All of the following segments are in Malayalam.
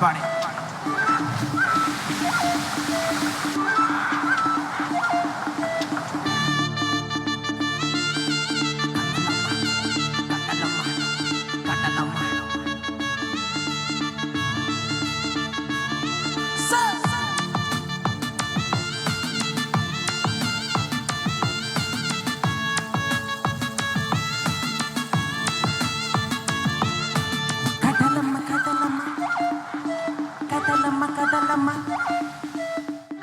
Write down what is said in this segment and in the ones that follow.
പാടി.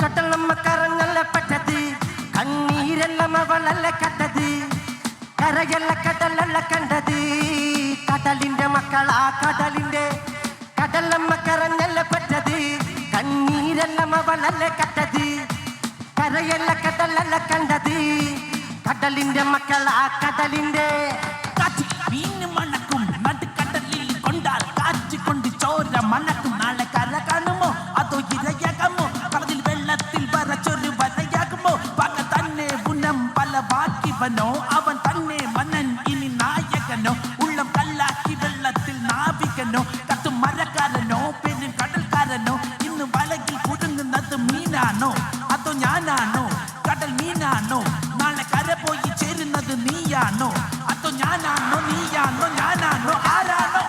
കടലമ്മ കരഞ്ഞല്ല പറ്റത്, കണ്ണീരെല്ലാം അവളല്ല കണ്ടത്, കരയല്ല കടലല്ല കണ്ടത്, കടലിന്റെ മക്കളാ കടലിന്റെ. കടലമ്മ കരഞ്ഞല്ല പറ്റത്, കണ്ണീരെല്ലാം അവളല്ല കണ്ടത്, കരയല്ല കടലല്ല കണ്ടത്, കടലിന്റെ മക്കളാ കടലിന്റെ. മീന് മണക്കും നടുക്കടലിൽ കൊണ്ടാൽ കാറ്റ് കൊണ്ട് ചോര മണക്കും. നാളെ കര കാണുമോ അതോ ഇരയാകുമോ? കടലിൽ വെള്ളത്തിൽ വരച്ചൊരു വരയാകുമോ? പക തന്നെ ഉന്നം പല ബാക്കിവനോ അവൻ തന്നെ മന്നൻ ഇനി നായകനോ? ഉള്ളം കല്ലാക്കി വെള്ളത്തിൽ നാവികനോ? കത്തും മരക്കാരനോ പെരും കടൽക്കാരനോ? ഇന്ന് വലകിൽ കുടുങ്ങുന്നത് മീനാണോ അതോ ഞാനാണോ? കടൽ മീനാണോ? നാളെ കര പോയി ചേരുന്നത് നീയാണോ അതോ ഞാനാണോ? നീയാണോ ഞാനാണോ ആരാണോ?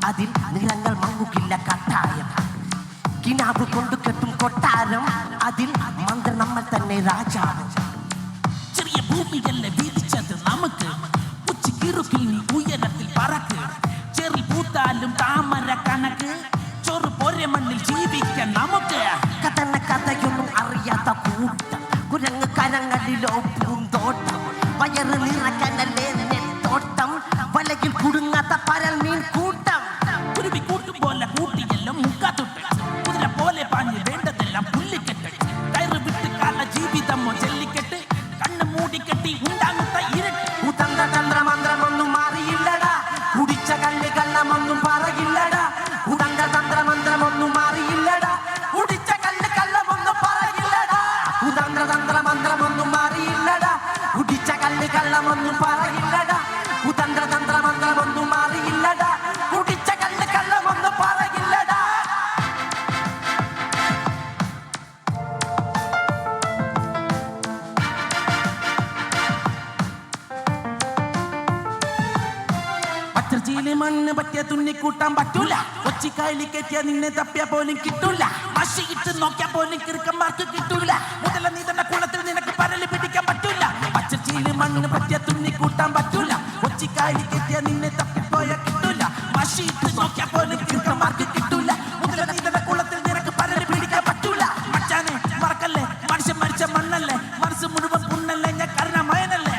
അതിൽ നിറങ്ങൾ മങ്ങുകില്ല കട്ടായം. കിനാവ് കൊണ്ടു കെട്ടും കൊട്ടാരം, അതിൽ മന്ത്രം നമ്മൾ തന്നെ രാജാവ്. ചെറിയ ഭൂമിയല്ലേ വീതിച്ചത് നമുക്ക്, ഉച്ചക്കിറുക്കിൽ നീ ഉയരത്തിൽ പറക്ക്. ചെറി പൂത്താലും താമര കണക്ക്, ചൊറു പോരെ മണ്ണിൽ ജീവിക്കാൻ നമുക്ക്. കഥന കഥയൊന്നും അറിയാത്ത കൂട്ടം, കുരങ്ങ് കരങ്ങളിലോ പൂന്തോട്ടം, വയറ് നിറക്കാനല്ലേ നെൽത്തോട്ടം, വലയിൽ കുടുങ്ങാത്ത പരൽ മീൻ കൂട്ടം. കുരുവി കൂട്ടും പോലെ കൂട്ടിയെല്ലാം മുക്കാത്തൊട്ട്, കുതിര പോലെ പാഞ്ഞ് വേണ്ടതെല്ലാം പുല്ലിക്കെട്ട്. കയറ് വിട്ട് കാല ജീവിതമോ ജല്ലിക്കെട്ട്, കണ്ണ് മൂടിക്കെട്ടി ഉണ്ടാകുത്ത ഇരുട്ട്. കുതന്ത്ര തന്ത്രമന്ത്രമൊന്നും മാറിയില്ലടാ, കുടിച്ച കല്ല് കള്ളമൊന്നും പറയില്ലടാ. കുതന്ത്ര തന്ത്രമന്ത്രമൊന്നും മാറിയില്ലടാ, കുടിച്ച കല്ല് കള്ളമൊന്നും പറയില്ലടാ. കുതന്ത്ര തന്ത്രമന്ത്രമൊന്നും മാറിയില്ലടാ, കുടിച്ച കല്ല് കള്ളമൊന്നും പറയില്ലടാ. കുതന്ത്ര തന്ത്രമന്ത്രമൊന്നും മാറിയില്ലടാ, കുടിച്ച കല്ല് കള്ളമൊന്നും പറയില്ലടാ. പച്ചർച്ചയിലെ മണ്ണ് പറ്റിയ തുന്നി കൂട്ടാൻ പറ്റൂല, കൊച്ചിക്കായലി കെട്ടിയ നിന്നെ തപ്പിയ പോലും കിട്ടൂല. മഷിയിട്ട് നോക്കിയാ പോലും കിറുക്കന്മാർക്ക് കിട്ടൂല. മുതല നീ തന്നെ കുളത്തിൽ നിനക്ക് പരല് പിടിക്കാൻ പറ്റൂല. പച്ചർച്ചയിലെ മണ്ണ് പറ്റിയ തുന്നി കൂട്ടാൻ പറ്റൂല, കൊച്ചിക്കായലി കെട്ടിയ നിന്നെ തപ്പിപ്പോയ കിട്ടൂല. മഷിയിട്ട് നോക്കിയാ പോലും കിറുക്കന്മാർക്ക് കിട്ടൂല. മുതല നീ തന്നെ കുളത്തിൽ നിനക്ക് പരല് പിടിക്കാൻ പറ്റൂല. മച്ചാനെ മറക്കല്ലേ, മനുഷ്യൻ മരിച്ച മണ്ണല്ലേ, മനസ്സ് മുഴുവൻ പുണ്ണല്ലേ, ഞാൻ കരുണമയനല്ലേ.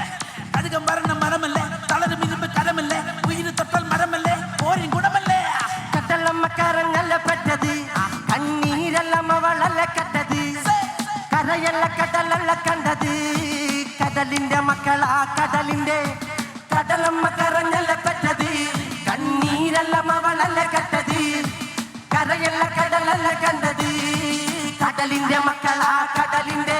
കഴുകം വരണ മരമല്ലേ, തളരും ഇരുമ്പ് കരമല്ലേ, ഉയിര് തൊട്ടാൽ മരമല്ലേ, പോരിൻ ഗുണമല്ലേ. കടലമ്മ കരഞ്ഞല്ല പറ്റത്, കണ്ണീരെല്ലാം അവളല്ല കണ്ടത്, കരയല്ല കടലല്ല കണ്ടത്, കടലിന്റെ മക്കളാ കടലിന്റെ. കടലമ്മ കരഞ്ഞല്ല പറ്റത്, കണ്ണീരെല്ലാം അവളല്ല കണ്ടത്, കരയല്ല കടലല്ല കണ്ടത്, കടലിന്റെ മക്കളാ കടലിന്റെ.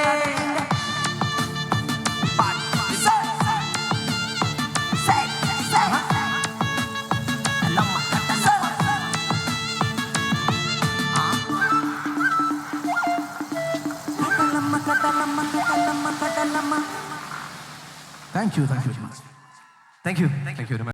Thank you very much. Thank you.